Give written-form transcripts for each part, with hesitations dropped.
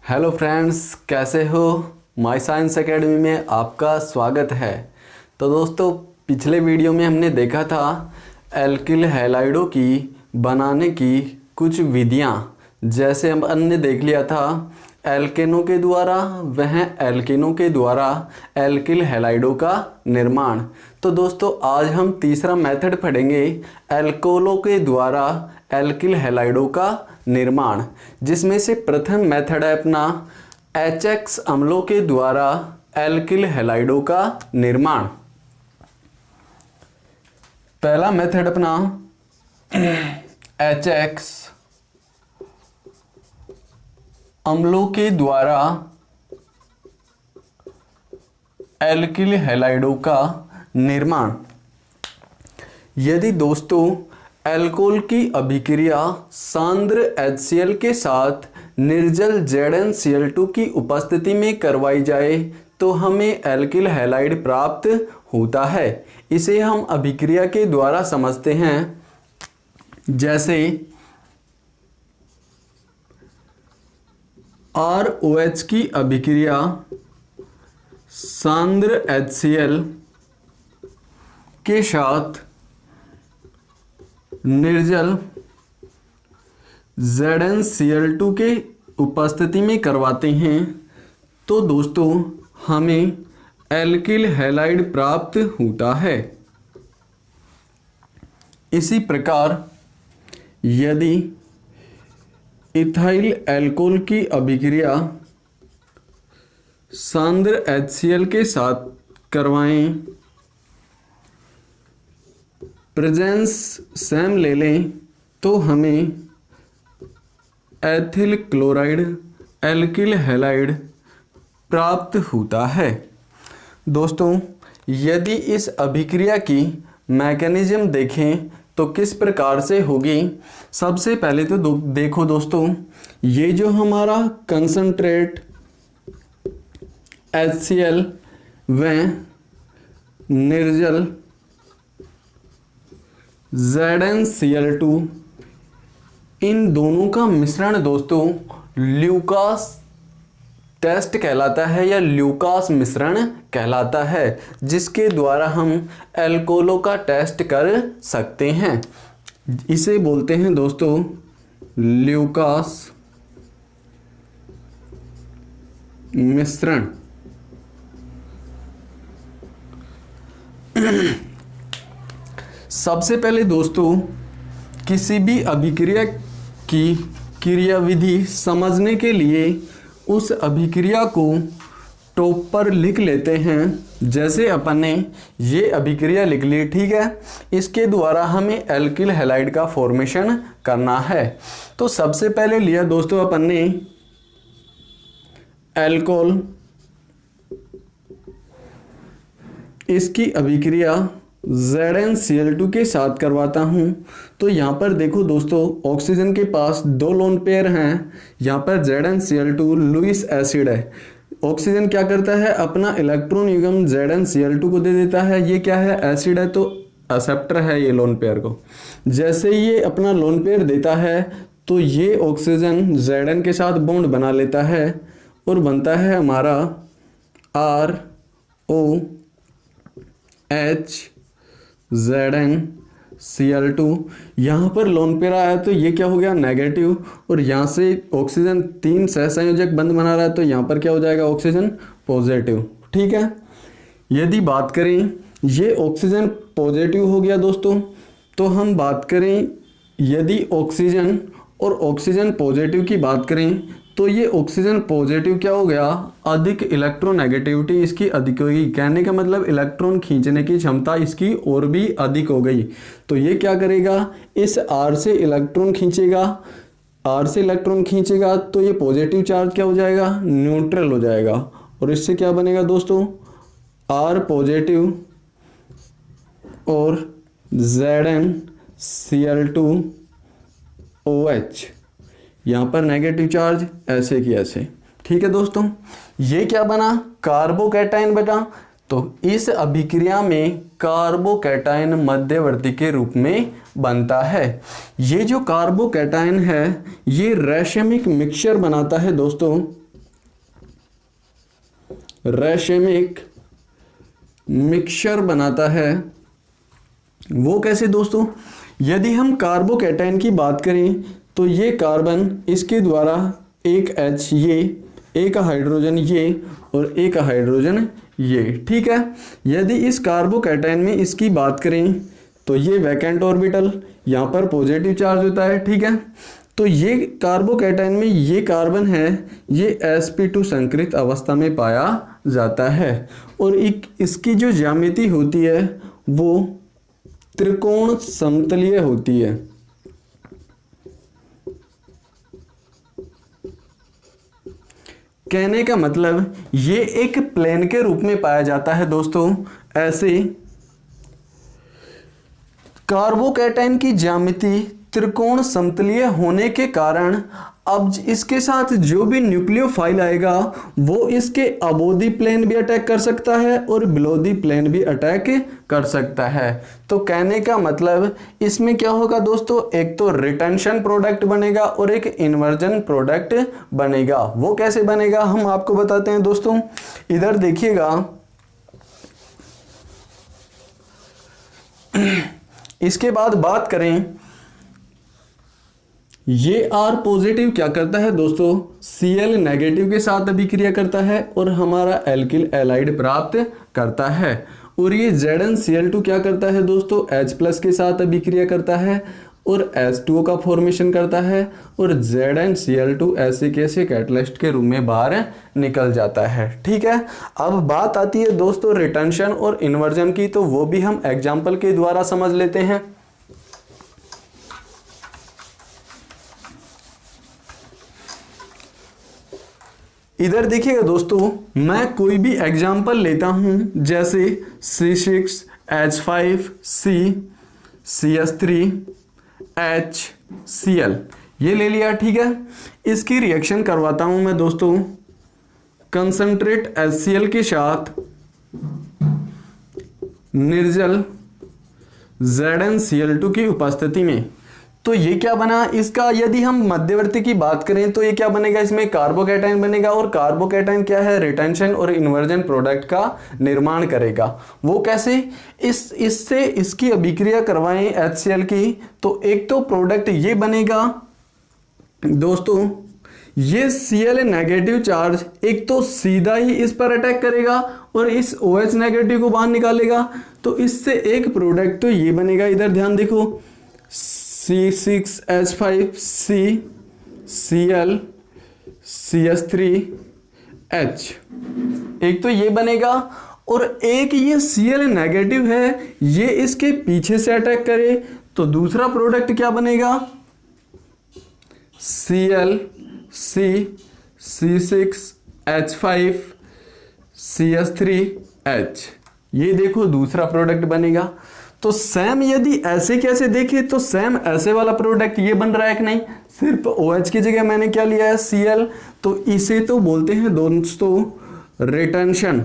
Hello friends, कैसे हो। My science academy में आपका स्वागत है। तो दोस्तों, पिछले वीडियो में हमने देखा था एल्किल हैलाइडों की बनाने की कुछ विधियां। जैसे हमने देख लिया था एल्केनों के द्वारा वह एल्केनों के द्वारा एल्किल हैलाइडों का निर्माण। तो दोस्तों, आज हम तीसरा मेथड पढ़ेंगे एल्कोलों के द्वारा एल्किल हैलाइडों का निर्माण, जिसमें से प्रथम मेथड है अपना HX अम्लों के द्वारा एल्किल हैलाइडों का निर्माण। पहला मेथड अपना HX अम्लों के द्वारा एल्किल हैलाइडों का निर्माण। यदि दोस्तों एल्कोहल की अभिक्रिया सांद्र HCl के साथ निर्जल ZnCl2 की उपस्थिति में करवाई जाए तो हमें एल्किल हैलाइड प्राप्त होता है। इसे हम अभिक्रिया के द्वारा समझते हैं। जैसे ROH की अभिक्रिया सांद्र HCl के साथ निर्जल ZnCl2 के उपस्थिति में करवाते हैं तो दोस्तों हमें एल्किल हैलाइड प्राप्त होता है। इसी प्रकार यदि इथाइल एल्कोहल की अभिक्रिया सांद्र HCl के साथ करवाएं, प्रेजेंस सेम ले लें तो हमें एथिल क्लोराइड एल्किल हैलाइड प्राप्त होता है। दोस्तों, यदि इस अभिक्रिया की मैकेनिज्म देखें तो किस प्रकार से होगी। सबसे पहले तो देखो दोस्तों, ये जो हमारा कंसंट्रेट HCl व निर्जल ZnCl2 इन दोनों का मिश्रण दोस्तों ल्यूकास टेस्ट कहलाता है या ल्यूकास मिश्रण कहलाता है, जिसके द्वारा हम एल्कोहलों का टेस्ट कर सकते हैं। इसे बोलते हैं दोस्तों ल्यूकास मिश्रण। सबसे पहले दोस्तों किसी भी अभिक्रिया की क्रियाविधि समझने के लिए उस अभिक्रिया को टॉप पर लिख लेते हैं। जैसे अपन ने ये अभिक्रिया लिख ली, ठीक है। इसके द्वारा हमें एल्किल हैलाइड का फॉर्मेशन करना है। तो सबसे पहले लिया दोस्तों अपन ने एल्कोहल, इसकी अभिक्रिया ZnCl2 के साथ करवाता हूँ। तो यहाँ पर देखो दोस्तों, ऑक्सीजन के पास दो लोन पेयर हैं। यहाँ पर ZnCl2 लुईस एसिड है। ऑक्सीजन क्या करता है, अपना इलेक्ट्रॉन युग्म ZnCl2 को दे देता है। ये क्या है, एसिड है तो एक्सेप्टर है ये लोन पेयर को। जैसे ये अपना लोन पेयर देता है तो ये ऑक्सीजन Zn के साथ बॉन्ड बना लेता है और बनता है हमारा ROH ZnCl2। यहाँ पर लोन पेयर आया तो ये क्या हो गया, नेगेटिव। और यहाँ से ऑक्सीजन 3 सहसंयोजक बंध बना रहा है तो यहाँ पर क्या हो जाएगा, ऑक्सीजन पॉजिटिव, ठीक है। यदि बात करें ये ऑक्सीजन पॉजिटिव हो गया दोस्तों, तो हम बात करें यदि ऑक्सीजन और ऑक्सीजन पॉजिटिव की बात करें तो ये ऑक्सीजन पॉजिटिव क्या हो गया, अधिक इलेक्ट्रोनेगेटिविटी इसकी अधिक होगी। कहने का मतलब इलेक्ट्रॉन खींचने की क्षमता इसकी और भी अधिक हो गई। तो ये क्या करेगा, इस R से इलेक्ट्रॉन खींचेगा। R से इलेक्ट्रॉन खींचेगा तो ये पॉजिटिव चार्ज क्या हो जाएगा, न्यूट्रल हो जाएगा। और इससे क्या बनेगा दोस्तों, R पॉजिटिव और ZnCl2OH, यहाँ पर नेगेटिव चार्ज ऐसे की ऐसे, ठीक है दोस्तों। ये क्या बना, कार्बोकैटायन बना। तो इस अभिक्रिया में कार्बोकैटायन मध्यवर्ती के रूप में बनता है। ये जो कार्बोकैटायन है ये रेशमिक मिक्सचर बनाता है दोस्तों। रैशमिक मिक्सचर बनाता है। वो कैसे दोस्तों? यदि हम कार्बोकैटायन की बात करें तो ये कार्बन इसके द्वारा एक H ये, एक हाइड्रोजन ये और एक हाइड्रोजन ये, ठीक है। यदि इस कार्बोकैटायन में इसकी बात करें तो ये वैकेंट ऑर्बिटल, यहाँ पर पॉजिटिव चार्ज होता है, ठीक है। तो ये कार्बोकैटायन में ये कार्बन है, ये sp2 संकरित अवस्था में पाया जाता है और इसकी जो ज्यामिति होती है वो त्रिकोण समतलीय होती है। कहने का मतलब ये एक प्लेन के रूप में पाया जाता है दोस्तों। ऐसे कार्बोकैटायन की ज्यामिति त्रिकोण समतलीय होने के कारण अब इसके साथ जो भी न्यूक्लियोफाइल आएगा वो इसके अबोधी प्लेन भी अटैक कर सकता है और बिलोधी प्लेन भी अटैक कर सकता है। तो कहने का मतलब इसमें क्या होगा दोस्तों, एक तो रिटेंशन प्रोडक्ट बनेगा और एक इन्वर्जन प्रोडक्ट बनेगा। वो कैसे बनेगा हम आपको बताते हैं दोस्तों। इधर देखिएगा, इसके बाद बात करें, ये R पॉजिटिव क्या करता है दोस्तों, Cl नेगेटिव के साथ अभिक्रिया करता है और हमारा एल्किल एलाइड प्राप्त करता है। और ये ZnCl2 क्या करता है दोस्तों, H प्लस के साथ अभिक्रिया करता है और H2O का फॉर्मेशन करता है और ZnCl2 ऐसे कैसे कैटलिस्ट के रूप में बाहर निकल जाता है, ठीक है। अब बात आती है दोस्तों रिटेंशन और इन्वर्जन की, तो वो भी हम एग्जाम्पल के द्वारा समझ लेते हैं। इधर देखिएगा दोस्तों, मैं कोई भी एग्जाम्पल लेता हूं, जैसे C6H5 C CS3 HCl, ये ले लिया, ठीक है। इसकी रिएक्शन करवाता हूं मैं दोस्तों कंसंट्रेट HCl के साथ निर्जल ZnCl2 की उपस्थिति में। तो ये क्या बना इसका, यदि हम मध्यवर्ती की बात करें तो ये क्या बनेगा, इसमें कार्बोकैटायन बनेगा और कार्बोकैटायन क्या है, रिटेंशन और इन्वर्जन प्रोडक्ट का निर्माण करेगा। वो कैसे, इससे इसकी अभिक्रिया करवाएं HCl की, तो एक तो प्रोडक्ट ये बनेगा दोस्तों, ये Cl नेगेटिव चार्ज एक तो सीधा ही इस पर अटैक करेगा और इस OH नेगेटिव को बाहर निकालेगा, तो इससे एक प्रोडक्ट तो ये बनेगा। इधर ध्यान देखो, C6H5 C Cl CS3H, एक तो ये बनेगा और एक ये Cl नेगेटिव है, ये इसके पीछे से अटैक करे तो दूसरा प्रोडक्ट क्या बनेगा, Cl C C6H5 CS3H, ये देखो दूसरा प्रोडक्ट बनेगा। तो सेम यदि ऐसे कैसे देखे तो सेम ऐसे वाला प्रोडक्ट ये बन रहा है कि नहीं, सिर्फ OH की जगह मैंने क्या लिया है, Cl, तो इसे तो बोलते हैं दोस्तों रिटेंशन।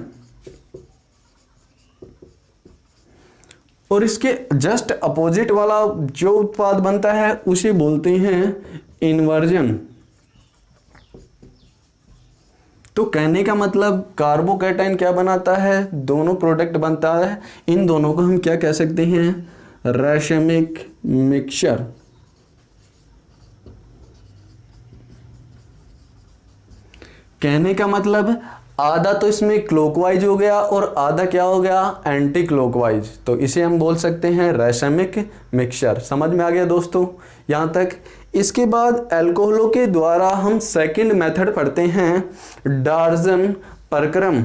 और इसके जस्ट अपोजिट वाला जो उत्पाद बनता है उसे बोलते हैं इन्वर्जन। तो कहने का मतलब कार्बोकैटायन क्या बनाता है, दोनों प्रोडक्ट बनता है, इन दोनों को हम क्या कह सकते हैं, रैशमिक मिक्सचर। कहने का मतलब आधा तो इसमें क्लॉकवाइज हो गया और आधा क्या हो गया, एंटी क्लॉकवाइज, तो इसे हम बोल सकते हैं रैशमिक मिक्सचर। समझ में आ गया दोस्तों यहाँ तक। इसके बाद एल्कोहलों के द्वारा हम सेकंड मेथड पढ़ते हैं, डार्जन प्रक्रम।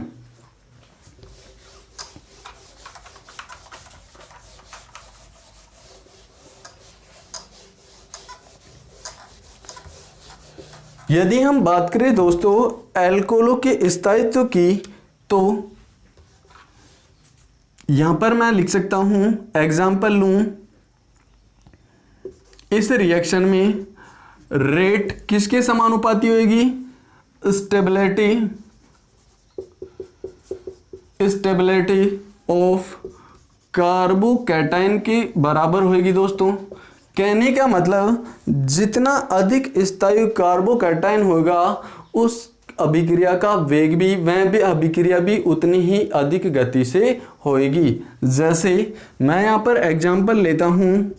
यदि हम बात करें दोस्तों एल्कोहलों के स्थायित्व की, तो यहां पर मैं लिख सकता हूं, एग्जाम्पल लूं, इस रिएक्शन में रेट किसके समानुपाती होगी, स्टेबिलिटी ऑफ कार्बोकैटायन के बराबर होगी दोस्तों। कहने का मतलब जितना अधिक स्थायी कार्बोकैटायन होगा अभिक्रिया का वेग भी, वह भी अभिक्रिया भी उतनी ही अधिक गति से होएगी। जैसे मैं यहाँ पर एग्जाम्पल लेता हूँ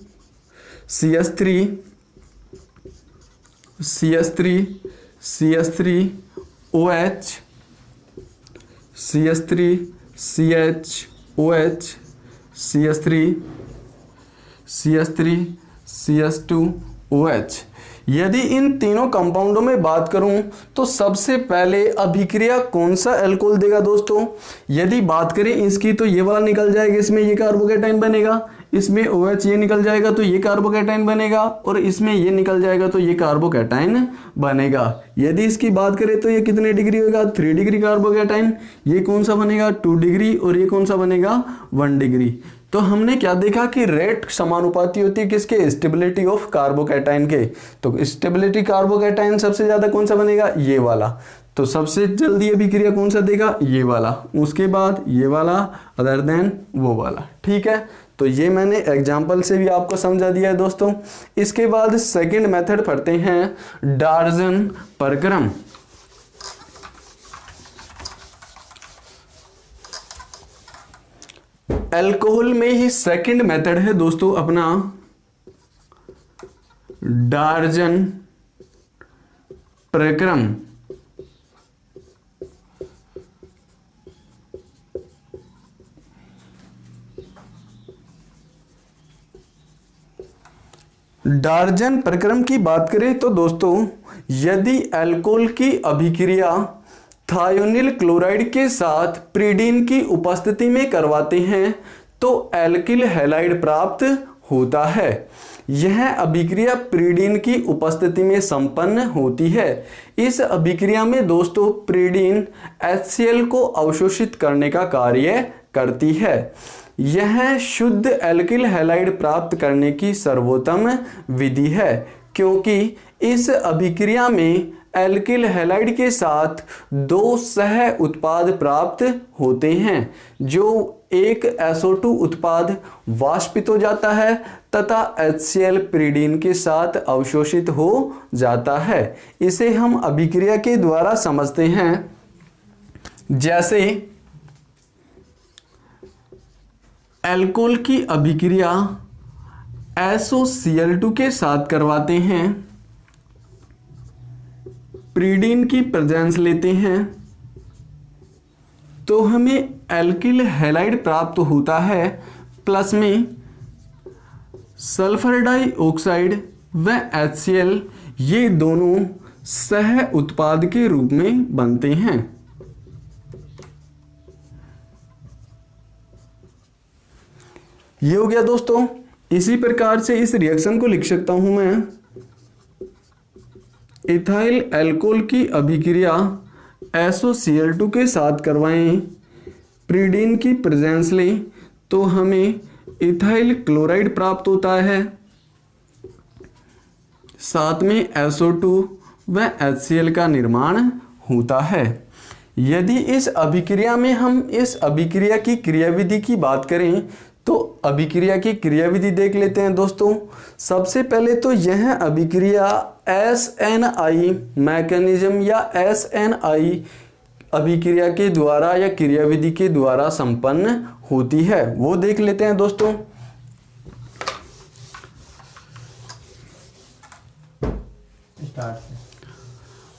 CH3 OH, CH3 CHOH, CH3 CH2OH। यदि इन तीनों कंपाउंडों में बात करूं तो सबसे पहले अभिक्रिया कौन सा अल्कोहल देगा दोस्तों? यदि बात करें इसकी तो ये वाला निकल जाएगा, इसमें ये कार्बोकैटायन बनेगा, इसमें OH ये निकल जाएगा तो ये कार्बोकैटायन बनेगा, और इसमें ये निकल जाएगा तो ये कार्बोकैटायन बनेगा। यदि इसकी बात करें तो ये कितने डिग्री होगा? 3 डिग्री कार्बोकैटायन। ये कौन सा बनेगा? 2 डिग्री, और ये कौन सा बनेगा? 1 डिग्री। तो हमने क्या देखा कि रेट समानुपाती होती है किसके? स्टेबिलिटी ऑफ कार्बोकैटायन के। तो स्टेबिलिटी कार्बोकैटायन सबसे ज्यादा कौन सा बनेगा? ये वाला। तो सबसे जल्दी अभिक्रिया कौन सा देगा? ये वाला। उसके बाद ये वाला, अदर देन वो वाला। ठीक है, तो ये मैंने एग्जाम्पल से भी आपको समझा दिया है दोस्तों। इसके बाद सेकंड मेथड पढ़ते हैं, डार्जन प्रक्रम। अल्कोहल में ही सेकंड मेथड है दोस्तों अपना डार्जन प्रक्रम। डार्जन प्रक्रम की बात करें तो दोस्तों, यदि अल्कोहल की अभिक्रिया थायोनिल क्लोराइड के साथ प्रीडीन की उपस्थिति में करवाते हैं तो एल्किल हैलाइड प्राप्त होता है। यह अभिक्रिया प्रीडीन की उपस्थिति में संपन्न होती है। इस अभिक्रिया में दोस्तों प्रीडीन HCl को अवशोषित करने का कार्य करती है। यह शुद्ध एल्किल हैलाइड प्राप्त करने की सर्वोत्तम विधि है, क्योंकि इस अभिक्रिया में एल्किल हैलाइड के साथ 2 सह उत्पाद प्राप्त होते हैं। जो एक SO2 उत्पाद वाष्पित हो जाता है तथा HCl प्रीडीन के साथ अवशोषित हो जाता है। इसे हम अभिक्रिया के द्वारा समझते हैं। जैसे अल्कोहल की अभिक्रिया SOCl2 के साथ करवाते हैं, प्रीडीन की प्रेजेंस लेते हैं तो हमें एल्किल हैलाइड प्राप्त होता है, प्लस में सल्फर डाइऑक्साइड व HCl ये दोनों सह उत्पाद के रूप में बनते हैं। ये हो गया दोस्तों। इसी प्रकार से इस रिएक्शन को लिख सकता हूं मैं, इथाइल अल्कोहल की अभिक्रिया SOCl2 के साथ करवाएं, प्रीडीन की प्रेजेंस लें तो हमें इथाइल क्लोराइड प्राप्त होता है, साथ में SO2 व HCl का निर्माण होता है। यदि इस अभिक्रिया में हम इस अभिक्रिया की क्रियाविधि की बात करें तो अभिक्रिया की क्रियाविधि देख लेते हैं दोस्तों। सबसे पहले तो यह अभिक्रिया SNI मैकेनिज्म या SNI अभिक्रिया के द्वारा या क्रियाविधि के द्वारा संपन्न होती है, वो देख लेते हैं दोस्तों।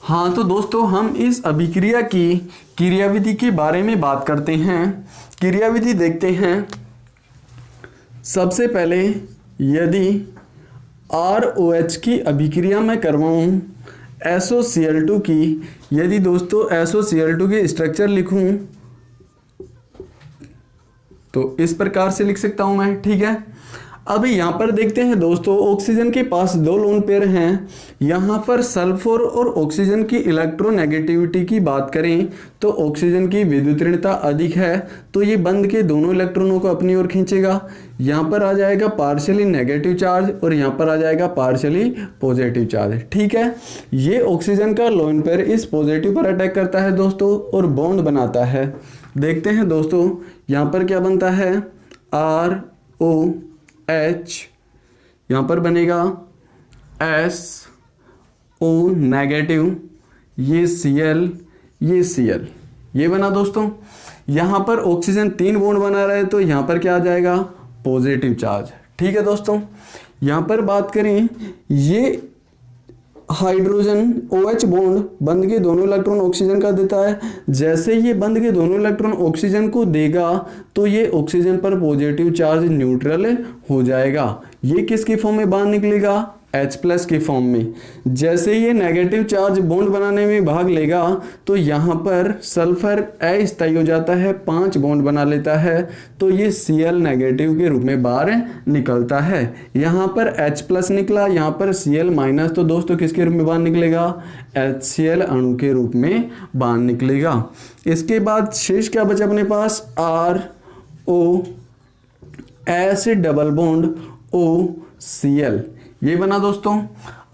हाँ तो दोस्तों हम इस अभिक्रिया की क्रियाविधि के बारे में बात करते हैं। क्रियाविधि देखते हैं। सबसे पहले यदि ROH की अभिक्रिया मैं करवाऊँ SOCl2 की, यदि दोस्तों SOCl2 की स्ट्रक्चर लिखूं तो इस प्रकार से लिख सकता हूं मैं। ठीक है, अब यहाँ पर देखते हैं दोस्तों, ऑक्सीजन के पास 2 लोन पेयर हैं। यहाँ पर सल्फर और ऑक्सीजन की इलेक्ट्रोनेगेटिविटी की बात करें तो ऑक्सीजन की विद्युत ऋणता अधिक है, तो ये बंध के दोनों इलेक्ट्रॉनों को अपनी ओर खींचेगा। यहाँ पर आ जाएगा पार्शियली नेगेटिव चार्ज और यहाँ पर आ जाएगा पार्शियली पॉजिटिव चार्ज। ठीक है, ये ऑक्सीजन का लोन पेयर इस पॉजिटिव पर अटैक करता है दोस्तों और बॉन्ड बनाता है। देखते हैं दोस्तों, यहाँ पर क्या बनता है, ROH, यहाँ पर बनेगा SO नेगेटिव, ये Cl, ये Cl, ये बना दोस्तों। यहाँ पर ऑक्सीजन 3 बॉन्ड बना रहा है तो यहाँ पर क्या आ जाएगा, पॉजिटिव चार्ज। ठीक है दोस्तों, यहाँ पर बात करें, ये हाइड्रोजन OH बॉन्ड बंध के दोनों इलेक्ट्रॉन ऑक्सीजन का देता है। जैसे ये बंध के दोनों इलेक्ट्रॉन ऑक्सीजन को देगा तो ये ऑक्सीजन पर पॉजिटिव चार्ज न्यूट्रल हो जाएगा। ये किसकी फॉर्म में बाहर निकलेगा, H+ की फॉर्म में। जैसे ये नेगेटिव चार्ज बॉन्ड बनाने में भाग लेगा तो यहाँ पर सल्फर अस्थायी हो जाता है, 5 बॉन्ड बना लेता है, तो ये Cl नेगेटिव के रूप में बाहर निकलता है। यहाँ पर H+ निकला, यहाँ पर Cl-, तो दोस्तों किसके रूप में बाहर निकलेगा, HCl अणु के रूप में बाहर निकलेगा। इसके बाद शेष क्या बचा अपने पास, ROS डबल बॉन्ड OCl, ये बना दोस्तों।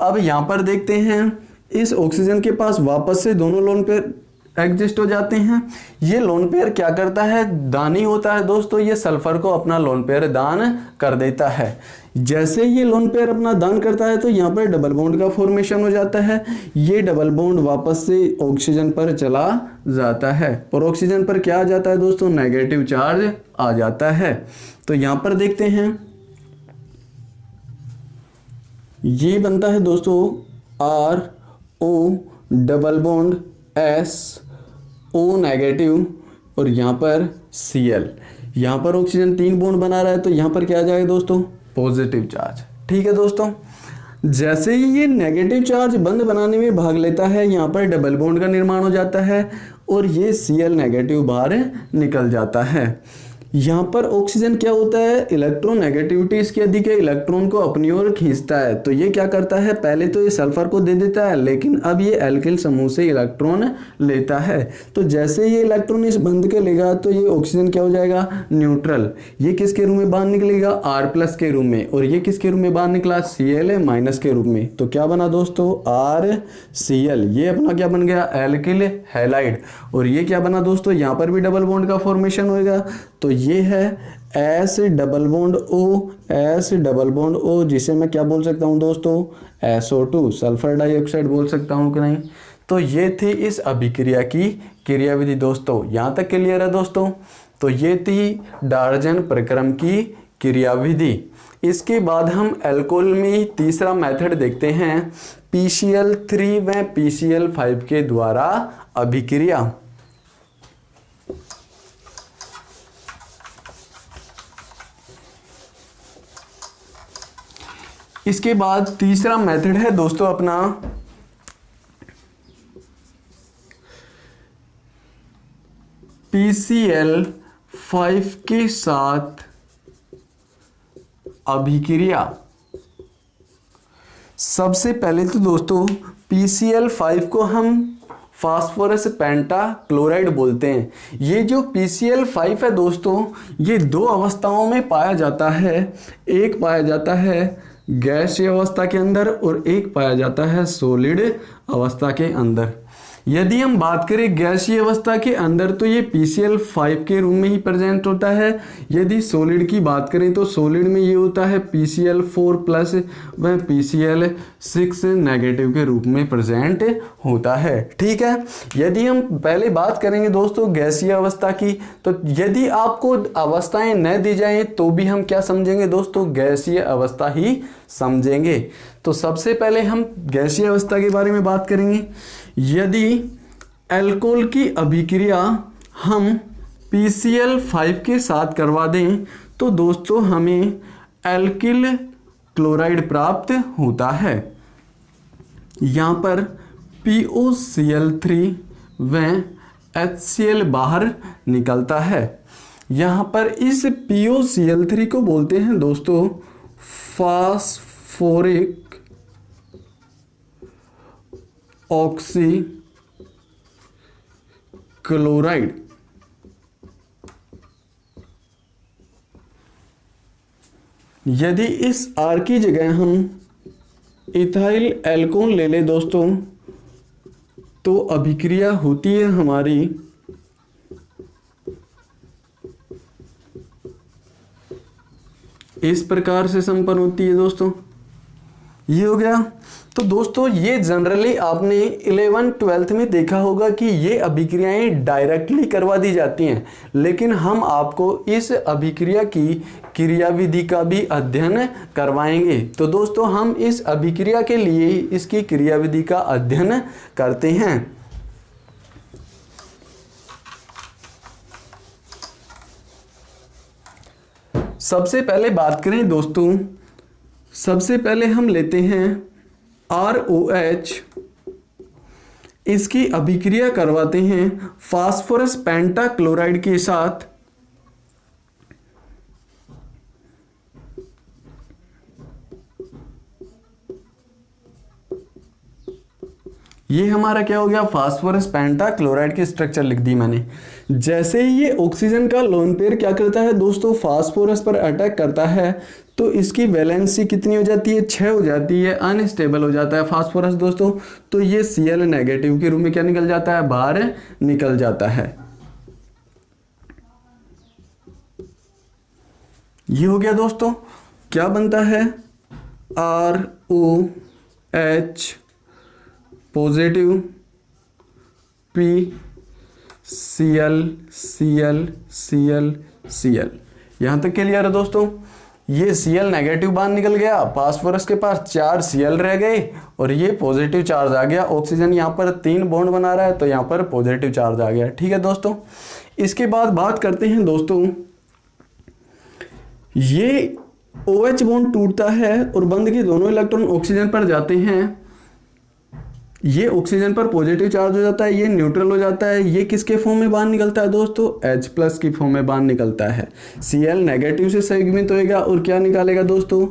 अब यहां पर देखते हैं, इस ऑक्सीजन के पास वापस से दोनों लोन पेयर एग्जिस्ट हो जाते हैं। ये लोन पेयर क्या करता है, दानी होता है दोस्तों, ये सल्फर को अपना लोन पेयर दान कर देता है। जैसे ये लोन पेयर अपना दान करता है तो यहाँ पर डबल बॉन्ड का फॉर्मेशन हो जाता है। ये डबल बॉन्ड वापस से ऑक्सीजन पर चला जाता है और ऑक्सीजन पर क्या आ जाता है दोस्तों, नेगेटिव चार्ज आ जाता है। तो यहाँ पर देखते हैं, ये बनता है दोस्तों RO double bond SO negative और यहाँ पर Cl। यहाँ पर ऑक्सीजन 3 बॉन्ड बना रहा है तो यहाँ पर क्या आ जाएगा दोस्तों, पॉजिटिव चार्ज। ठीक है दोस्तों, जैसे ही ये नेगेटिव चार्ज बंद बनाने में भाग लेता है, यहाँ पर डबल बॉन्ड का निर्माण हो जाता है और ये Cl नेगेटिव बाहर निकल जाता है। यहाँ पर ऑक्सीजन क्या होता है, इलेक्ट्रोनेगेटिविटी इसकी अधिक है, इलेक्ट्रॉन को अपनी ओर खींचता है। तो ये क्या करता है, पहले तो ये सल्फर को दे देता है, लेकिन अब ये एल्किल समूह से इलेक्ट्रॉन लेता है। तो जैसे ये इलेक्ट्रॉन इस बंध के लेगा तो ये ऑक्सीजन क्या हो जाएगा, न्यूट्रल। ये किसके रूप में बाहर निकलेगा, R+ के रूप में, और ये किसके रूप में बाहर निकला, Cl- के रूप में। तो क्या बना दोस्तों, RCl। ये अपना क्या बन गया, एल्किल हैलाइड। और ये क्या बना दोस्तों, यहाँ पर भी डबल बॉन्ड का फॉर्मेशन होगा। तो ये है S डबल बॉन्ड O, जिसे मैं क्या बोल सकता हूँ दोस्तों, SO2, सल्फर डाइऑक्साइड बोल सकता हूँ कि नहीं। तो ये थी इस अभिक्रिया की क्रियाविधि दोस्तों, यहाँ तक क्लियर है दोस्तों। तो ये थी डार्जन प्रक्रम की क्रियाविधि। इसके बाद हम अल्कोहल में तीसरा मेथड देखते हैं, PCl3 व PCl5 के द्वारा अभिक्रिया। इसके बाद तीसरा मेथड है दोस्तों अपना PCl5 के साथ अभिक्रिया। सबसे पहले तो दोस्तों PCl5 को हम फास्फोरस पेंटा क्लोराइड बोलते हैं। ये जो PCl5 है दोस्तों, ये 2 अवस्थाओं में पाया जाता है। एक पाया जाता है गैसीय अवस्था के अंदर और एक पाया जाता है सॉलिड अवस्था के अंदर। यदि हम बात करें गैसीय अवस्था के अंदर तो ये PCl5 के रूप में ही प्रेजेंट होता है। यदि सॉलिड की बात करें तो सॉलिड में ये होता है PCl4+ व PCl6 नेगेटिव के रूप में प्रेजेंट होता है। ठीक है, यदि हम पहले बात करेंगे दोस्तों गैसीय अवस्था की, तो यदि आपको अवस्थाएं न दी जाएं तो भी हम क्या समझेंगे दोस्तों, गैसीय अवस्था ही समझेंगे। तो सबसे पहले हम गैसीय अवस्था के बारे में बात करेंगे। यदि अल्कोहल की अभिक्रिया हम PCl5 के साथ करवा दें तो दोस्तों हमें एल्किल क्लोराइड प्राप्त होता है। यहाँ पर POCl3 व HCl बाहर निकलता है। यहाँ पर इस POCl3 को बोलते हैं दोस्तों फास्फोरिक ऑक्सी क्लोराइड। यदि इस R की जगह हम इथाइल एल्कोहल ले लें दोस्तों तो अभिक्रिया होती है हमारी इस प्रकार से संपन्न होती है दोस्तों। ये हो गया। तो दोस्तों ये जनरली आपने 11th-12th में देखा होगा कि ये अभिक्रियाएं डायरेक्टली करवा दी जाती हैं, लेकिन हम आपको इस अभिक्रिया की क्रियाविधि का भी अध्ययन करवाएंगे। तो दोस्तों हम इस अभिक्रिया के लिए इसकी क्रियाविधि का अध्ययन करते हैं। सबसे पहले बात करें दोस्तों, सबसे पहले हम लेते हैं ROH, इसकी अभिक्रिया करवाते हैं फास्फोरस पेंटाक्लोराइड के साथ। ये हमारा क्या हो गया, फास्फोरस पेंटाक्लोराइड की स्ट्रक्चर लिख दी मैंने। जैसे ही ये ऑक्सीजन का लोन पेयर क्या करता है दोस्तों, फास्फोरस पर अटैक करता है, तो इसकी वैलेंसी कितनी हो जाती है, 6 हो जाती है, अनस्टेबल हो जाता है फास्फोरस दोस्तों। तो ये Cl नेगेटिव के रूप में क्या निकल जाता है, बाहर निकल जाता है। ये हो गया दोस्तों, क्या बनता है, ROH positive, P Cl Cl Cl Cl। यहां तक क्लियर है दोस्तों। ये Cl नेगेटिव बाहर निकल गया, फास्फोरस के पास 4 Cl रह गए और ये पॉजिटिव चार्ज आ गया। ऑक्सीजन यहाँ पर 3 बॉन्ड बना रहा है तो यहाँ पर पॉजिटिव चार्ज आ गया। ठीक है दोस्तों, इसके बाद बात करते हैं दोस्तों, ये OH बॉन्ड टूटता है और बंध के दोनों इलेक्ट्रॉन ऑक्सीजन पर जाते हैं। ये ऑक्सीजन पर पॉजिटिव चार्ज हो जाता है, ये न्यूट्रल हो जाता है। ये किसके फॉर्म में बाहर निकलता है दोस्तों, H+ की फॉर्म में बाहर निकलता है। Cl नेगेटिव से संयुग्मित होएगा और क्या निकालेगा दोस्तों,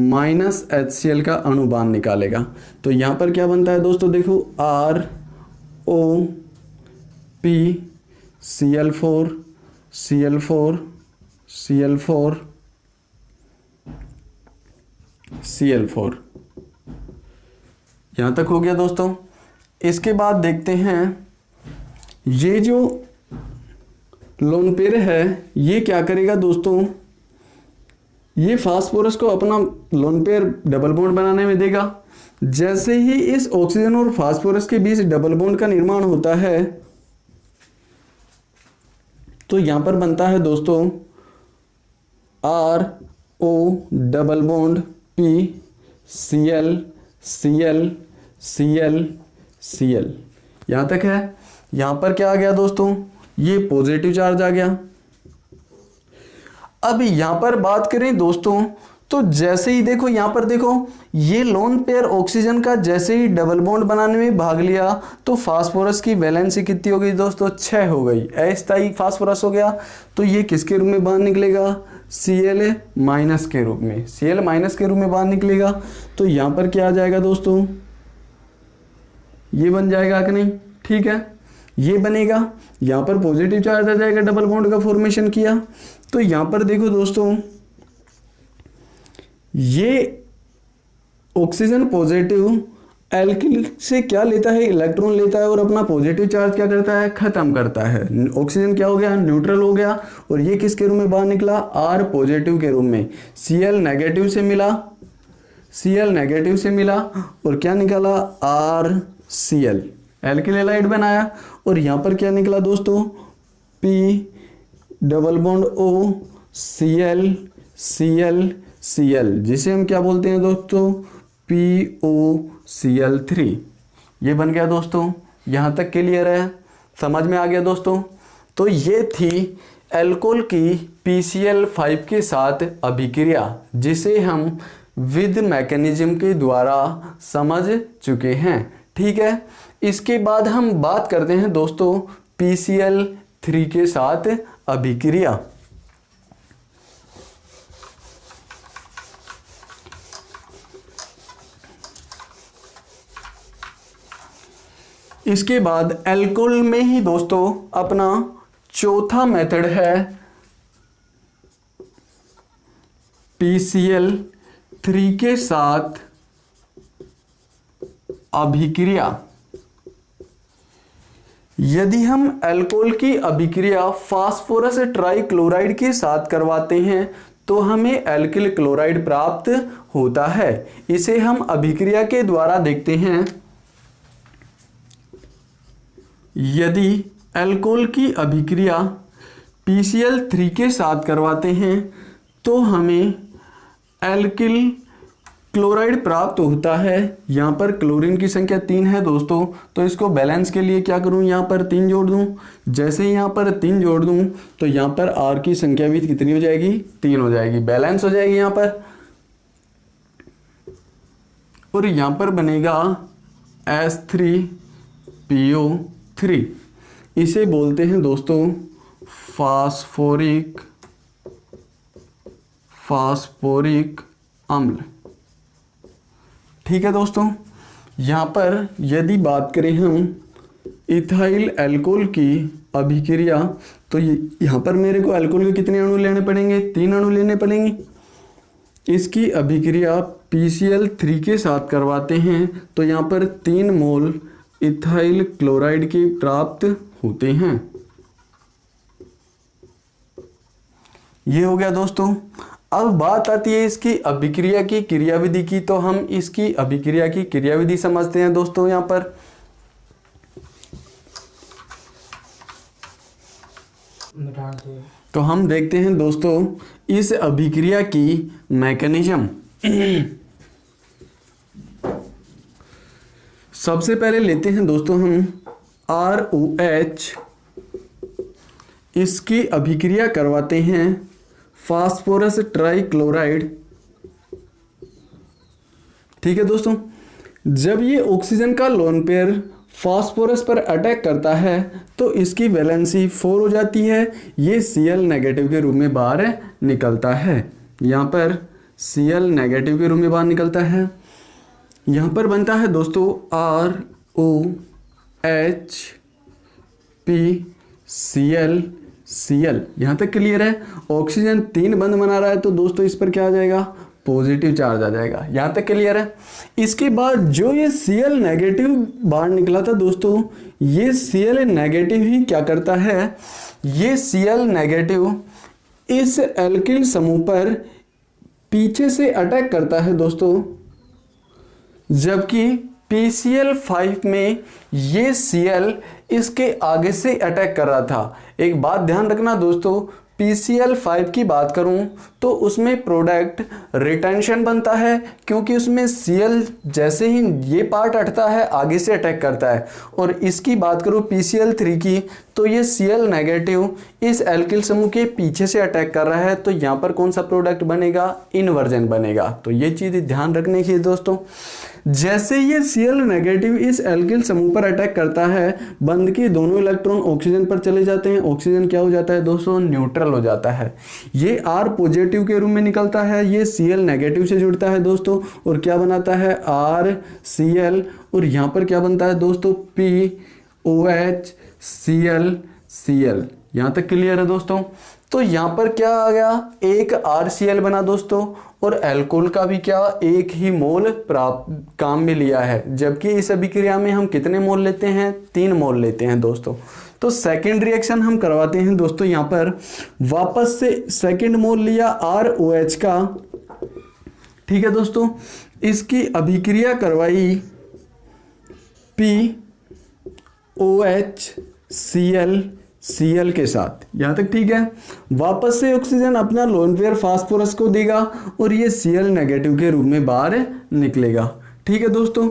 -HCl का अणु बाहर निकालेगा। तो यहाँ पर क्या बनता है दोस्तों, देखो ROP Cl4 Cl4 Cl4 Cl4। यहाँ तक हो गया दोस्तों। इसके बाद देखते हैं, ये जो लोन पेयर है ये क्या करेगा दोस्तों, ये फास्फोरस को अपना लोन पेयर डबल बॉन्ड बनाने में देगा। जैसे ही इस ऑक्सीजन और फास्फोरस के बीच डबल बॉन्ड का निर्माण होता है तो यहां पर बनता है दोस्तों RO double bond P Cl Cl Cl Cl। यहां तक है। यहां पर क्या आ गया दोस्तों, ये पॉजिटिव चार्ज आ गया। अब यहां पर बात करें दोस्तों, तो जैसे ही देखो यहां पर देखो, ये लोन पेयर ऑक्सीजन का जैसे ही डबल बॉन्ड बनाने में भाग लिया तो फास्फोरस की वैलेंसी कितनी हो गई दोस्तों, 6 हो गई। अस्थायी फास्फोरस हो गया। तो ये किसके रूप में बाहर निकलेगा, Cl- के रूप में, Cl- के रूप में बाहर निकलेगा। तो यहां पर क्या आ जाएगा दोस्तों, ये बन जाएगा कि नहीं, ठीक है, ये बनेगा। यहां पर पॉजिटिव चार्ज आ जाएगा, डबल बॉन्ड का फॉर्मेशन किया। तो यहां पर देखो दोस्तों, ये ऑक्सीजन पॉजिटिव एल्किल से क्या लेता है, इलेक्ट्रॉन लेता है और अपना पॉजिटिव चार्ज क्या करता है, खत्म करता है। ऑक्सीजन क्या हो गया, न्यूट्रल हो गया। और ये किसके रूप में बाहर निकला, R पॉजिटिव के रूप में। Cl नेगेटिव से मिला, Cl नेगेटिव से मिला और क्या निकाला, RCl, एल्किल हैलाइड बनाया। और यहां पर क्या निकला दोस्तों, P double bond O Cl Cl Cl, जिसे हम क्या बोलते हैं दोस्तों, POCl3। ये बन गया दोस्तों। यहां तक क्लियर है, समझ में आ गया दोस्तों। तो ये थी एल्कोहल की PCl5 के साथ अभिक्रिया, जिसे हम विद मैकेनिज्म के द्वारा समझ चुके हैं। ठीक है, इसके बाद हम बात करते हैं दोस्तों PCl3 के साथ अभिक्रिया। इसके बाद एल्कोहल में ही दोस्तों अपना चौथा मेथड है PCl3 के साथ अभिक्रिया। यदि हम अल्कोहल की अभिक्रिया फास्फोरस ट्राइक्लोराइड के साथ करवाते हैं तो हमें एल्किल क्लोराइड प्राप्त होता है। इसे हम अभिक्रिया के द्वारा देखते हैं। यदि अल्कोहल की अभिक्रिया PCl3 के साथ करवाते हैं तो हमें एल्किल क्लोराइड प्राप्त होता है। यहाँ पर क्लोरीन की संख्या 3 है दोस्तों, तो इसको बैलेंस के लिए क्या करूँ, यहाँ पर 3 जोड़ दूँ। जैसे ही यहाँ पर 3 जोड़ दूँ तो यहाँ पर R की संख्या भी कितनी हो जाएगी, 3 हो जाएगी, बैलेंस हो जाएगी यहाँ पर। और यहाँ पर बनेगा H3PO3। इसे बोलते हैं दोस्तों फास्फोरिक अम्ल। ठीक है दोस्तों, यहाँ पर यदि बात करें हम इथाइल अल्कोहल की अभिक्रिया, तो यहाँ पर मेरे को अल्कोहल के कितने अणु लेने पड़ेंगे, 3 अणु लेने पड़ेंगे। इसकी अभिक्रिया PCl3 के साथ करवाते हैं तो यहाँ पर 3 मोल इथाइल क्लोराइड के प्राप्त होते हैं। ये हो गया दोस्तों। अब बात आती है इसकी अभिक्रिया की क्रियाविधि की, तो हम इसकी अभिक्रिया की क्रियाविधि समझते हैं दोस्तों। यहाँ पर तो हम देखते हैं दोस्तों इस अभिक्रिया की मैकेनिज्म। सबसे पहले लेते हैं दोस्तों हम ROH, इसकी अभिक्रिया करवाते हैं फास्फोरस ट्राइक्लोराइड। ठीक है दोस्तों, जब ये ऑक्सीजन का लोन पेयर फास्फोरस पर अटैक करता है तो इसकी वैलेंसी 4 हो जाती है। ये Cl नेगेटिव के रूप में बाहर निकलता है। यहाँ पर Cl नेगेटिव के रूप में बाहर निकलता है। यहाँ पर बनता है दोस्तों ROHPCl। यहाँ तक क्लियर है। ऑक्सीजन 3 बंद बना रहा है तो दोस्तों इस पर क्या आ जाएगा, पॉजिटिव चार्ज आ जाएगा। यहाँ तक क्लियर है। इसके बाद जो ये Cl नेगेटिव बाहर निकला था दोस्तों, ये Cl नेगेटिव ही क्या करता है, ये Cl नेगेटिव इस एल्किल समूह पर पीछे से अटैक करता है दोस्तों, जबकि PCl5 में ये Cl इसके आगे से अटैक कर रहा था। एक बात ध्यान रखना दोस्तों, PCl5 की बात करूं तो उसमें प्रोडक्ट रिटेंशन बनता है, क्योंकि उसमें Cl जैसे ही ये पार्ट हटता है आगे से अटैक करता है। और इसकी बात करूं PCl3 की, तो ये Cl नेगेटिव इस एल्किल समूह के पीछे से अटैक कर रहा है, तो यहाँ पर कौन सा प्रोडक्ट बनेगा, इन्वर्जन बनेगा। तो ये चीज़ ध्यान रखने की दोस्तों। जैसे ये Cl नेगेटिव इस एल्किल समूह पर अटैक करता है, बंद के दोनों इलेक्ट्रॉन ऑक्सीजन पर चले जाते हैं। ऑक्सीजन क्या हो जाता है दोस्तों, न्यूट्रल हो जाता है। ये R पॉजिटिव के रूप में निकलता है, ये Cl नेगेटिव से जुड़ता है दोस्तों, और क्या बनाता है RCl। और यहाँ पर क्या बनता है दोस्तों, POHCl। यहाँ तक क्लियर है दोस्तों। तो यहाँ पर क्या आ गया, एक RCl बना दोस्तों, और अल्कोहल का भी क्या, एक ही मोल प्राप्त काम में लिया है। जबकि इस अभिक्रिया में हम कितने मोल लेते हैं, 3 मोल लेते हैं दोस्तों। तो सेकंड रिएक्शन हम करवाते हैं दोस्तों। यहाँ पर वापस से सेकंड मोल लिया ROH का। ठीक है दोस्तों, इसकी अभिक्रिया करवाई POHCl के साथ। यहाँ तक ठीक है। वापस से ऑक्सीजन अपना लोन पेयर फास्फोरस को देगा और ये Cl नेगेटिव के रूप में बाहर निकलेगा। ठीक है दोस्तों,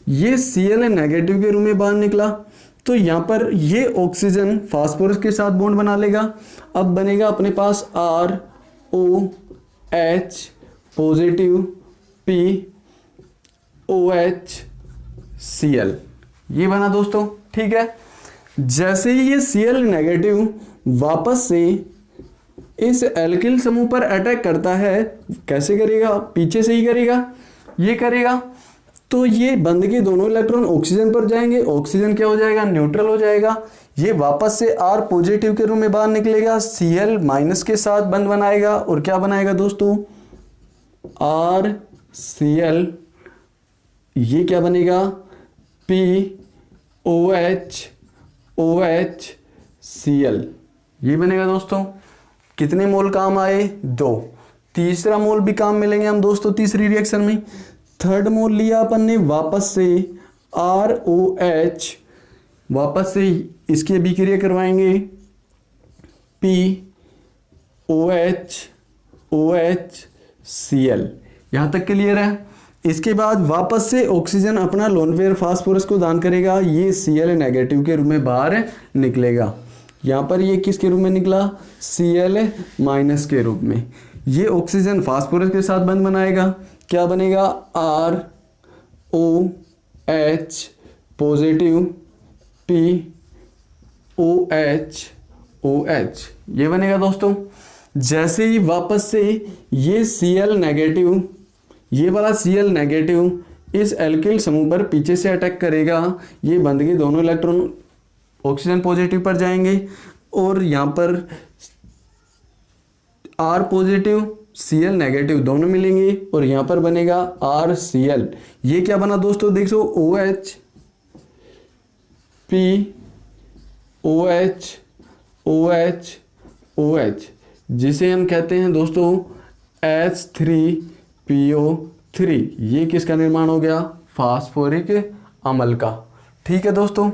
ये Cl नेगेटिव के रूप में बाहर निकला, तो यहाँ पर ये ऑक्सीजन फास्फोरस के साथ बॉन्ड बना लेगा। अब बनेगा अपने पास ROH पॉजिटिव POHCl, ये बना दोस्तों। ठीक है, जैसे ही ये Cl नेगेटिव वापस से इस एल्किल समूह पर अटैक करता है, कैसे करेगा, पीछे से ही करेगा, ये करेगा, तो ये बंद के दोनों इलेक्ट्रॉन ऑक्सीजन पर जाएंगे। ऑक्सीजन क्या हो जाएगा, न्यूट्रल हो जाएगा। ये वापस से R पॉजिटिव के रूप में बाहर निकलेगा, Cl माइनस के साथ बंद बनाएगा, और क्या बनाएगा दोस्तों, RCl। ये क्या बनेगा, POHCl, ये बनेगा दोस्तों। कितने मोल काम आए, 2। तीसरा मोल भी काम मिलेंगे हम दोस्तों तीसरी रिएक्शन में। थर्ड मोल लिया अपन ने वापस से ROH, वापस से इसकी अभिक्रिया करवाएंगे POH OH Cl। यहाँ तक क्लियर है। इसके बाद वापस से ऑक्सीजन अपना लोन पेयर फास्फोरस को दान करेगा, ये Cl नेगेटिव के रूप में बाहर निकलेगा। यहाँ पर ये किसके रूप में निकला, Cl माइनस के रूप में। ये ऑक्सीजन फास्फोरस के साथ बंध बनाएगा, क्या बनेगा ROH पॉजिटिव POH OH, ये बनेगा दोस्तों। जैसे ही वापस से ये Cl नेगेटिव, ये वाला Cl नेगेटिव इस एल्किल समूह पर पीछे से अटैक करेगा, ये बंध के दोनों इलेक्ट्रॉन ऑक्सीजन पॉजिटिव पर जाएंगे और यहाँ पर R पॉजिटिव Cl नेगेटिव दोनों मिलेंगे और यहाँ पर बनेगा RCl। ये क्या बना दोस्तों, देखो OH POH OH OH, जिसे हम कहते हैं दोस्तों H3PO3। ये किसका निर्माण हो गया, फास्फोरिक अम्ल का। ठीक है दोस्तों।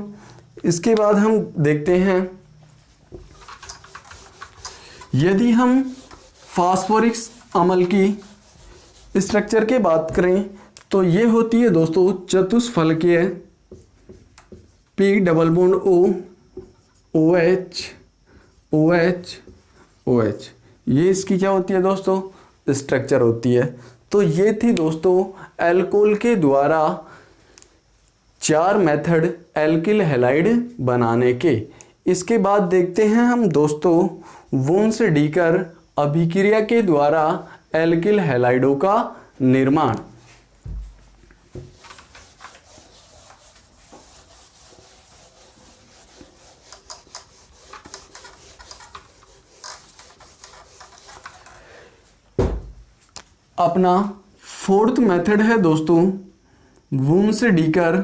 इसके बाद हम देखते हैं, यदि हम फास्फोरिक अम्ल की स्ट्रक्चर की बात करें तो ये होती है दोस्तों चतुष्फलकीय P double bond O OH OH OH, ये इसकी क्या होती है दोस्तों, स्ट्रक्चर होती है। तो ये थी दोस्तों एल्कोहल के द्वारा 4 मेथड एल्किल हैलाइड बनाने के। इसके बाद देखते हैं हम दोस्तों वुन्स डीकर अभिक्रिया के द्वारा एल्किल हैलाइडों का निर्माण। अपना फोर्थ मेथड है दोस्तों वुन्स डीकर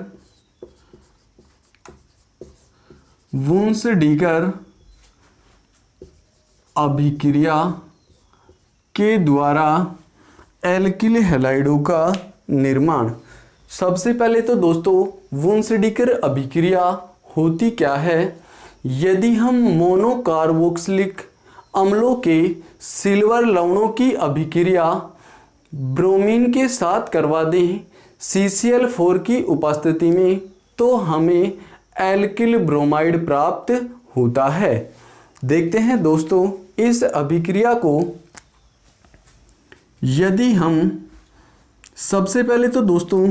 अभिक्रिया के द्वारा एल्किल हैलाइडों का निर्माण। सबसे पहले तो दोस्तों वुन्स डीकर अभिक्रिया होती क्या है, यदि हम मोनोकार्बोक्सिलिक अम्लों के सिल्वर लवणों की अभिक्रिया ब्रोमीन के साथ करवा दें CCl4 की उपस्थिति में, तो हमें एल्किल ब्रोमाइड प्राप्त होता है। देखते हैं दोस्तों इस अभिक्रिया को, यदि हम सबसे पहले तो दोस्तों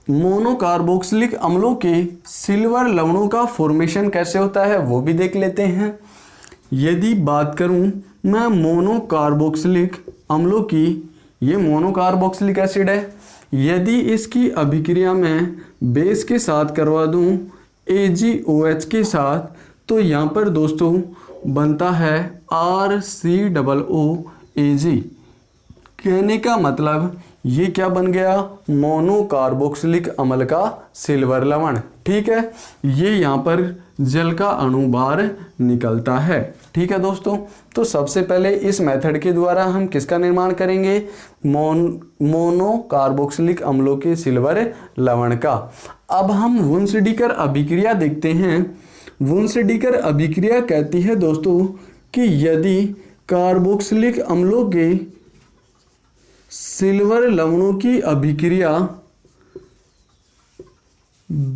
मोनोकार्बोक्सिलिक अम्लों के सिल्वर लवणों का फॉर्मेशन कैसे होता है वो भी देख लेते हैं। यदि बात करूं मैं मोनोकार्बोक्सिलिक अम्लों की, ये मोनोकार्बोक्सिलिक एसिड है, यदि इसकी अभिक्रिया में बेस के साथ करवा दूं AgOH के साथ, तो यहाँ पर दोस्तों बनता है RCOOAg। कहने का मतलब ये क्या बन गया, मोनोकार्बोक्सिलिक अम्ल का सिल्वर लवण। ठीक है, ये यहाँ पर जल का अणु बाहर निकलता है। ठीक है दोस्तों, तो सबसे पहले इस मेथड के द्वारा हम किसका निर्माण करेंगे, मोनोकार्बोक्सिलिक अम्लों के सिल्वर लवण का। अब हम वुन्स डीकर अभिक्रिया देखते हैं। वुन्स डीकर अभिक्रिया कहती है दोस्तों कि यदि कार्बोक्सिलिक अम्लों के सिल्वर लवणों की अभिक्रिया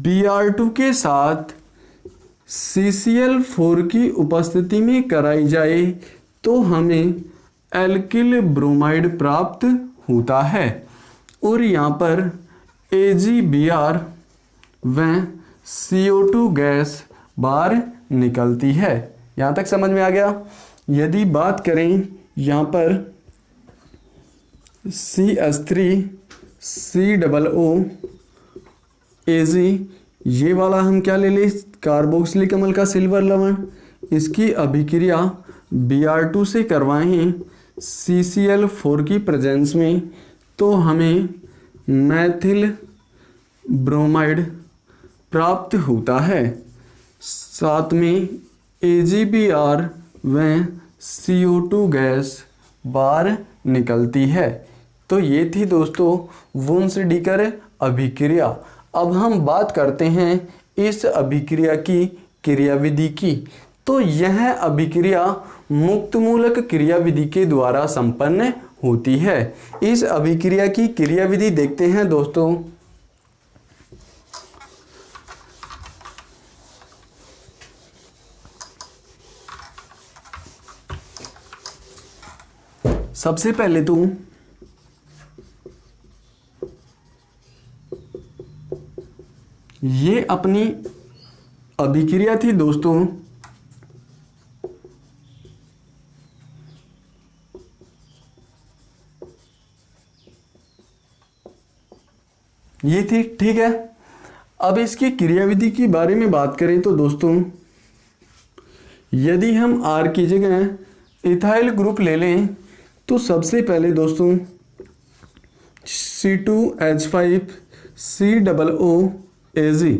Br2 के साथ CCl4 की उपस्थिति में कराई जाए तो हमें एल्किल ब्रोमाइड प्राप्त होता है और यहाँ पर AgBr व CO2 गैस बाहर निकलती है। यहाँ तक समझ में आ गया। यदि बात करें यहाँ पर CH3COOAg, ये वाला हम क्या ले लें, कार्बोक्सिलिक अम्ल का सिल्वर लवण, इसकी अभिक्रिया Br2 से करवाएं CCl4 की प्रेजेंस में, तो हमें मैथिल ब्रोमाइड प्राप्त होता है। साथ में AgBr व CO2 गैस बाहर निकलती है। तो ये थी दोस्तों वुन्स-डीकर अभिक्रिया। अब हम बात करते हैं इस अभिक्रिया की क्रियाविधि की। तो यह अभिक्रिया मुक्तमूलक क्रियाविधि के द्वारा संपन्न होती है। इस अभिक्रिया की क्रियाविधि देखते हैं दोस्तों। सबसे पहले तो ये अपनी अभिक्रिया थी दोस्तों ये थी, ठीक है। अब इसकी क्रियाविधि के बारे में बात करें तो दोस्तों यदि हम R की जगह इथाइल ग्रुप ले लें तो सबसे पहले दोस्तों C2H5COOAg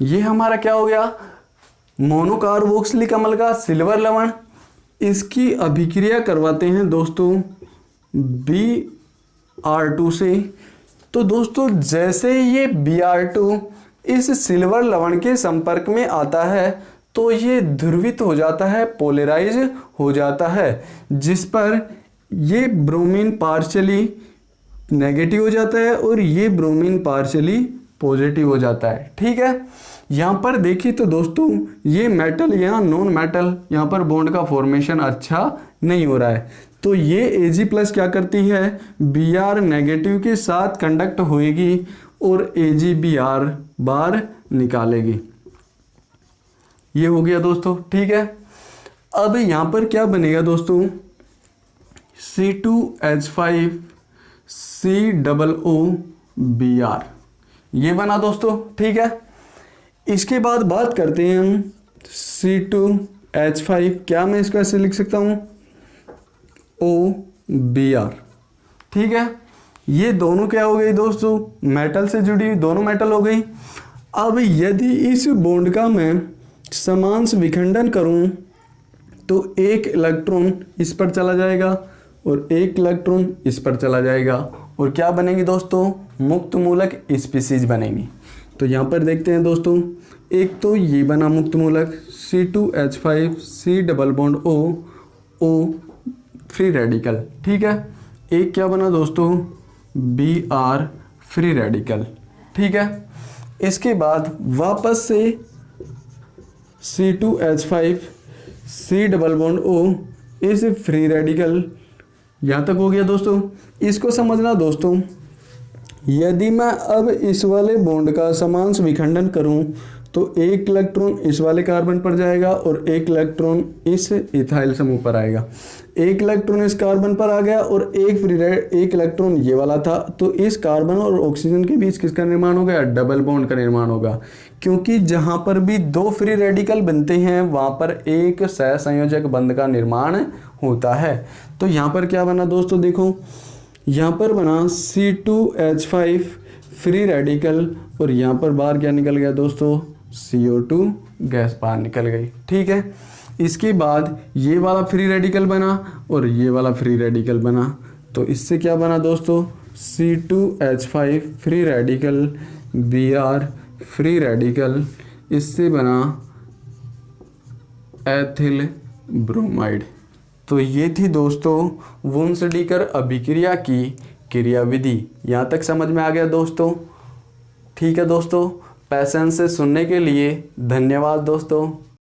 ये हमारा क्या हो गया, मोनोकार्बोक्सिलिक अम्ल का सिल्वर लवण। इसकी अभिक्रिया करवाते हैं दोस्तों Br2 से। तो दोस्तों जैसे ये Br2 इस सिल्वर लवण के संपर्क में आता है तो ये ध्रुवित हो जाता है, पोलराइज हो जाता है, जिस पर ये ब्रोमीन पार्शियली नेगेटिव हो जाता है और ये ब्रोमीन पार्शियली पॉजिटिव हो जाता है, ठीक है। यहाँ पर देखिए तो दोस्तों ये मेटल या नॉन मेटल, यहाँ पर बॉन्ड का फॉर्मेशन अच्छा नहीं हो रहा है। तो ये Ag+ क्या करती है, Br नेगेटिव के साथ कंडक्ट होएगी और AgBr बाहर निकालेगी। ये हो गया दोस्तों, ठीक है। अब यहाँ पर क्या बनेगा दोस्तों, C2H5COOBr ये बना दोस्तों, ठीक है। इसके बाद बात करते हैं हम C2H5, क्या मैं इसको ऐसे लिख सकता हूँ OBr, ठीक है। ये दोनों क्या हो गई दोस्तों, मेटल से जुड़ी हुई दोनों मेटल हो गई। अब यदि इस बॉन्ड का मैं समांश विखंडन करूं तो एक इलेक्ट्रॉन इस पर चला जाएगा और एक इलेक्ट्रॉन इस पर चला जाएगा और क्या बनेंगी दोस्तों, मुक्त मूलक स्पीसीज बनेंगी। तो यहाँ पर देखते हैं दोस्तों, एक तो ये बना मुक्त मूलक C2H5C≡O फ्री रेडिकल, ठीक है। एक क्या बना दोस्तों, Br फ्री रेडिकल, ठीक है। इसके बाद वापस से C2H5C≡O इस फ्री रेडिकल, यहाँ तक हो गया दोस्तों। इसको समझना दोस्तों, यदि मैं अब इस वाले बॉन्ड का समांश विखंडन करूं तो एक इलेक्ट्रॉन इस वाले कार्बन पर जाएगा और एक इलेक्ट्रॉन इस इथाइल समूह पर आएगा। एक इलेक्ट्रॉन इस कार्बन पर आ गया और एक इलेक्ट्रॉन ये वाला था, तो इस कार्बन और ऑक्सीजन के बीच किसका निर्माण हो गया, डबल बॉन्ड का निर्माण होगा। क्योंकि जहां पर भी दो फ्री रेडिकल बनते हैं वहां पर एक सहसंयोजक बंध का निर्माण होता है। तो यहाँ पर क्या बना दोस्तों, देखो यहाँ पर बना C2H5 फ्री रेडिकल और यहाँ पर बाहर क्या निकल गया दोस्तों, CO2 गैस बाहर निकल गई, ठीक है। इसके बाद ये वाला फ्री रेडिकल बना और ये वाला फ्री रेडिकल बना, तो इससे क्या बना दोस्तों, C2H5 free radical Br free radical, इससे बना एथिल ब्रोमाइड। तो ये थी दोस्तों वुन्स-डीकर अभिक्रिया की क्रियाविधि। यहाँ तक समझ में आ गया दोस्तों, ठीक है दोस्तों। पैसेंस से सुनने के लिए धन्यवाद दोस्तों।